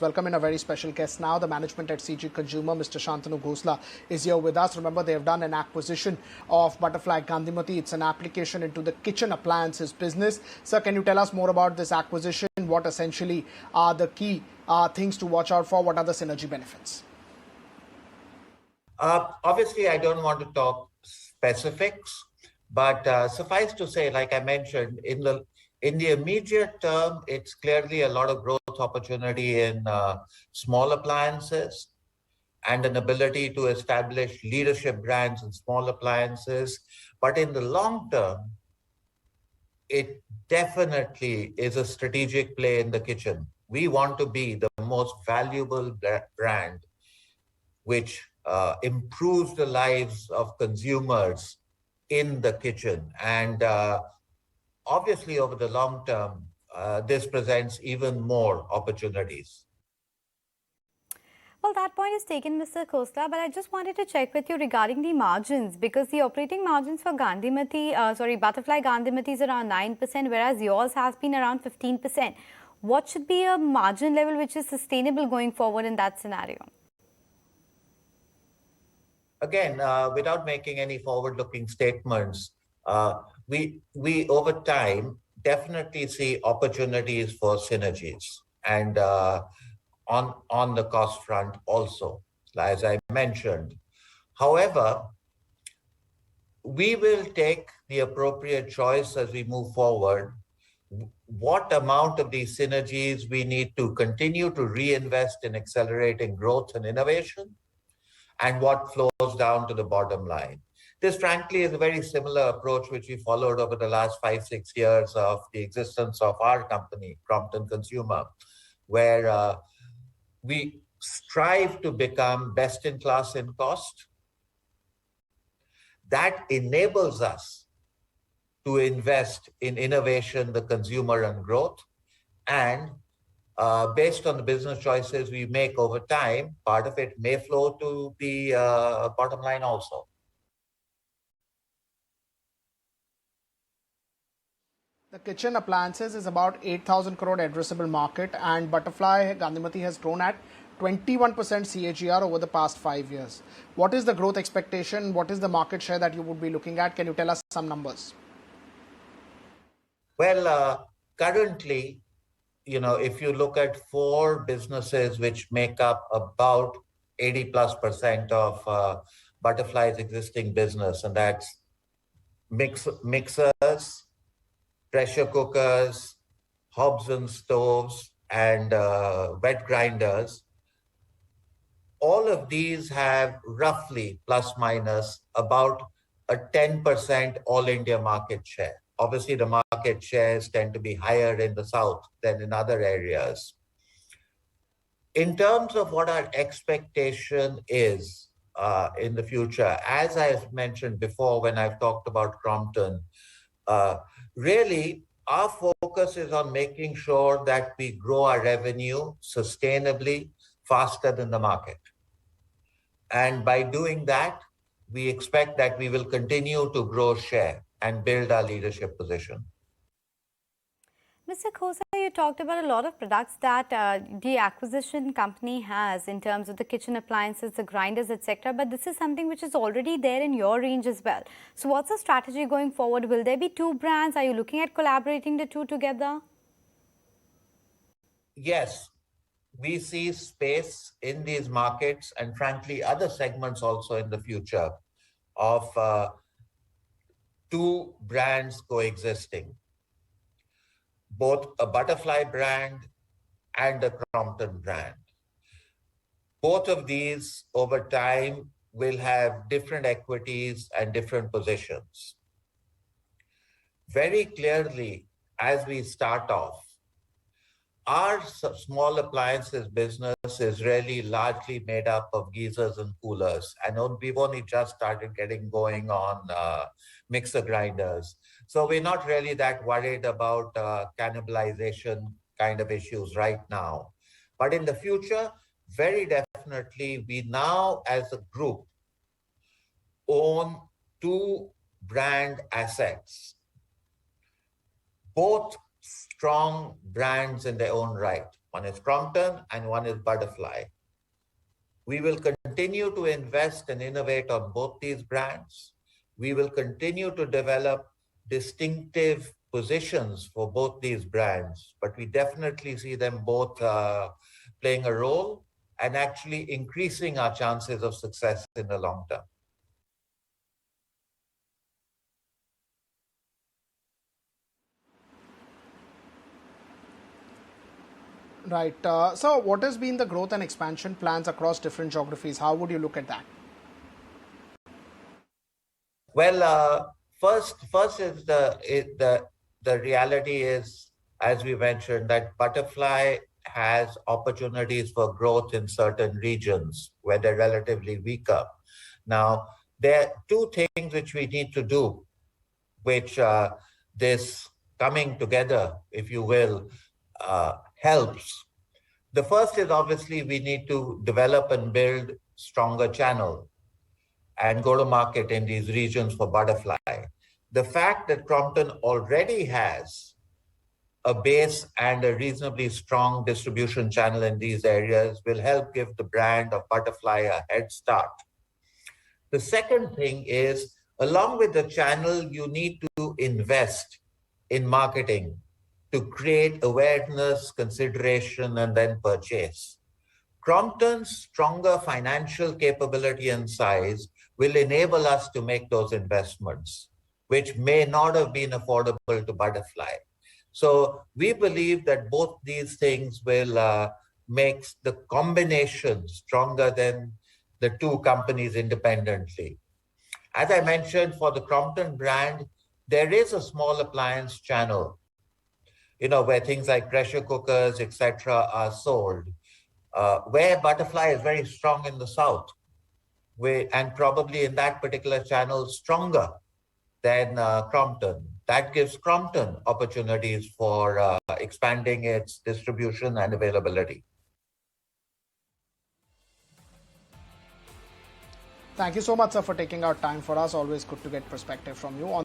Welcome in a very special guest now. The management at CG Consumer, Mr. Shantanu Khosla, is here with us. Remember, they have done an acquisition of Butterfly Gandhimathi. It's an application into the kitchen appliances business. Sir, can you tell us more about this acquisition? What essentially are the key things to watch out for? What are the synergy benefits? Obviously, I don't want to talk specifics, but suffice to say, like I mentioned, in the immediate term, it's clearly a lot of growth opportunity in small appliances and an ability to establish leadership brands in small appliances. But in the long term, it definitely is a strategic play in the kitchen. We want to be the most valuable brand which improves the lives of consumers in the kitchen. And obviously, over the long term, this presents even more opportunities. Well, that point is taken, Mr. Khosla, but I just wanted to check with you regarding the margins, because the operating margins for Butterfly Gandhimathi is around 9%, whereas yours has been around 15%. What should be a margin level which is sustainable going forward in that scenario? Again, without making any forward-looking statements, we over time definitely see opportunities for synergies and on the cost front also, as I mentioned. However, we will take the appropriate choice as we move forward. What amount of these synergies we need to continue to reinvest in accelerating growth and innovation, and what flows down to the bottom line. This, frankly, is a very similar approach which we followed over the last 5-6 years of the existence of our company, Crompton Consumer, where we strive to become best in class in cost. That enables us to invest in innovation, the consumer, and growth. And based on the business choices we make over time, part of it may flow to the bottom line also. The kitchen appliances is about 8,000 crore addressable market, and Butterfly Gandhimathi has grown at 21% CAGR over the past 5 years. What is the growth expectation? What is the market share that you would be looking at? Can you tell us some numbers? Well, currently, if you look at 4 businesses which make up about 80+% of Butterfly's existing business, and that's mixers, pressure cookers, hobs and stoves, and wet grinders. All of these have roughly plus minus about a 10% all India market share. Obviously, the market shares tend to be higher in the south than in other areas. In terms of what our expectation is in the future, as I've mentioned before when I've talked about Crompton, really our focus is on making sure that we grow our revenue sustainably faster than the market. And by doing that, we expect that we will continue to grow share and build our leadership position. Mr. Khosla, you talked about a lot of products that the acquisition company has in terms of the kitchen appliances, the grinders, etc. But this is something which is already there in your range as well. So what's the strategy going forward? Will there be 2 brands? Are you looking at collaborating the 2 together? Yes, we see space in these markets and frankly other segments also in the future of 2 brands coexisting, both a Butterfly brand and a Crompton brand. Both of these over time will have different equities and different positions. Very clearly, as we start off, our small appliances business is really largely made up of geysers and coolers. And we've only just started getting going on mixer grinders. So we're not really that worried about cannibalization kind of issues right now. But in the future, very definitely, we now as a group own 2 brand assets, both strong brands in their own right. One is Crompton and one is Butterfly. We will continue to invest and innovate on both these brands. We will continue to develop distinctive positions for both these brands, but we definitely see them both playing a role and actually increasing our chances of success in the long term. Right. So what has been the growth and expansion plans across different geographies? How would you look at that? Well, first is the reality is, as we mentioned, that Butterfly has opportunities for growth in certain regions where they're relatively weaker. Now, there are two things which we need to do, which this coming together, if you will, helps. The first is obviously we need to develop and build stronger channel and go to market in these regions for Butterfly. The fact that Crompton already has a base and a reasonably strong distribution channel in these areas will help give the brand of Butterfly a head start. The second thing is, along with the channel, you need to invest in marketing to create awareness, consideration, and then purchase. Crompton's stronger financial capability and size will enable us to make those investments, which may not have been affordable to Butterfly. So we believe that both these things will make the combination stronger than the two companies independently. As I mentioned, for the Crompton brand, there is a small appliance channel, where things like pressure cookers, etc., are sold, where Butterfly is very strong in the South, and probably in that particular channel stronger than Crompton. That gives Crompton opportunities for expanding its distribution and availability. Thank you so much, sir, for taking out time for us. Always good to get perspective from you on